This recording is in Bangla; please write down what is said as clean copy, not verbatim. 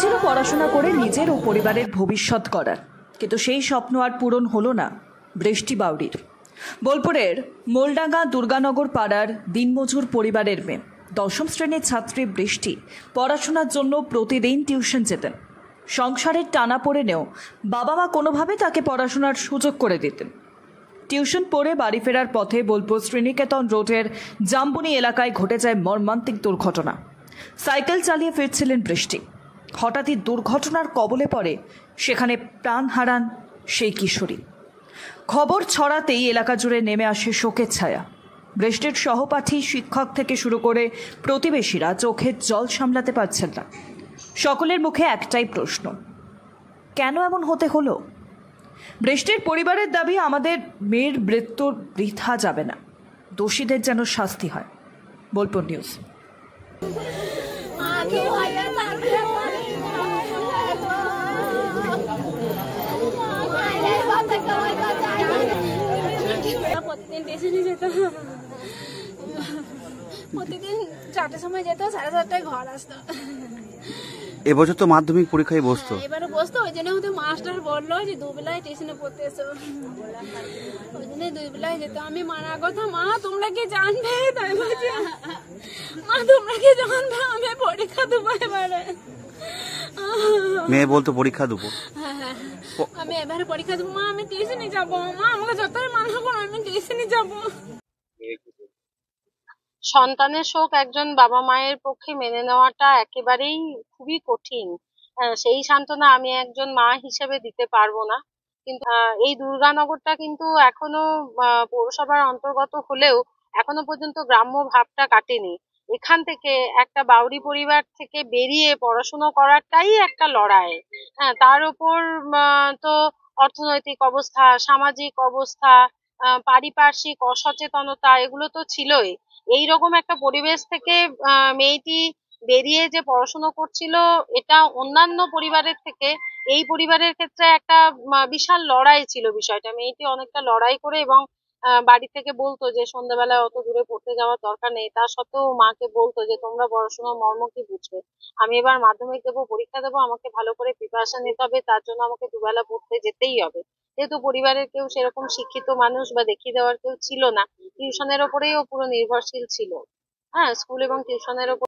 ছিল পড়াশোনা করে নিজের ও পরিবারের ভবিষ্যৎ করার, কিন্তু সেই স্বপ্ন আর পূরণ হলো না বৃষ্টি বাউরির। বোলপুরের মোলডাঙ্গা দুর্গানগর পাড়ার দিনমজুর পরিবারের মেয়ে 10ম শ্রেণীর ছাত্রী বৃষ্টি পড়াশোনার জন্য প্রতিদিন টিউশন যেতেন। সংসারের টানা পড়েনেও বাবা মা কোনোভাবে তাকে পড়াশোনার সুযোগ করে দিতেন। টিউশন পড়ে বাড়ি ফেরার পথে বোলপুর শ্রীনিকেতন রোডের জাম্বুনি এলাকায় ঘটে যায় মর্মান্তিক দুর্ঘটনা। সাইকেল চালিয়ে ফিরছিলেন বৃষ্টি, হঠাৎই দুর্ঘটনার কবলে পড়ে সেখানে প্রাণ হারান সেই কিশোরী। খবর ছড়াতেই এলাকা জুড়ে নেমে আসে শোকের ছায়া। বৃষ্টির সহপাঠী, শিক্ষক থেকে শুরু করে প্রতিবেশীরা চোখের জল সামলাতে পারছেন না। সকলের মুখে একটাই প্রশ্ন, কেন এমন হতে হলো? বৃষ্টির পরিবারের দাবি, আমাদের মেয়ের মৃত্যুর বৃথা যাবে না, দোষীদের যেন শাস্তি হয়। বোলপুর নিউজ। প্রতিদিন টিউশনে যেতাম, প্রতিদিন 4টার সময় যেত, 7:30টায় ঘর আসতো। এবছর তো মাধ্যমিক পরীক্ষায় বসতো, এবারে বসতো, ওই জন্য হয়তো মাস্টার বললো যে 2 বেলায় টিউশনে পড়তে এসো, ওই জন্য 2 বেলায় যেত। আমি মানা করতাম, মা তোমরা কি জানবে? তাই বলছি, মা তোমরা কি জানবে আমি পরীক্ষা দেবো এবারে। মেয়ে বলতো পরীক্ষা দেবো, আমি এবারে পরীক্ষা দেবো, মা আমি টিউশনে যাবো, মা আমাকে যতই মানা করো আমি টিউশনে যাবো। সন্তানের শোক একজন বাবা মায়ের পক্ষে মেনে নেওয়াটা একেবারেই খুবই কঠিন। সেই সান্ত্বনা আমি একজন মা হিসেবে দিতে পারবো না। কিন্তু এই দুর্গানগরটা কিন্তু এখনো পৌরসভার অন্তর্গত হলেও এখনো পর্যন্ত গ্রাম্য ভাবটা কাটেনি। এখান থেকে একটা বাউরি পরিবার থেকে বেরিয়ে পড়াশুনো করাটাই একটা লড়াই। তার উপর তো অর্থনৈতিক অবস্থা, সামাজিক অবস্থা, পারিপার্শ্বিক অসচেতনতা, এগুলো তো ছিলই। এইরকম একটা পরিবেশ থেকে মেয়েটি বেরিয়ে যে পড়াশুনো করছিল, এটা অন্যান্য পরিবারের থেকে এই পরিবারের ক্ষেত্রে একটা বিশাল লড়াই ছিল বিষয়টা। মেয়েটি অনেকটা লড়াই করে এবং বাড়ি থেকে বলতো যে সন্ধ্যাবেলায় অত দূরে পড়তে যাওয়ার দরকার নেই। তা সত্ত্বেও মাকে বলতো যে তোমরা পড়াশোনার মর্ম কি বুঝবে, আমি এবার মাধ্যমিক দেবো, পরীক্ষা দেবো, আমাকে ভালো করে প্রিপারেশন নিতে হবে, তার জন্য আমাকে দুবেলা পড়তে যেতেই হবে। যেহেতু পরিবারের কেউ সেরকম শিক্ষিত মানুষ বা দেখিয়ে দেওয়ার কেউ ছিল না, টিউশনের ওপরেই ও পুরো নির্ভরশীল ছিল। স্কুল এবং টিউশনের ওপর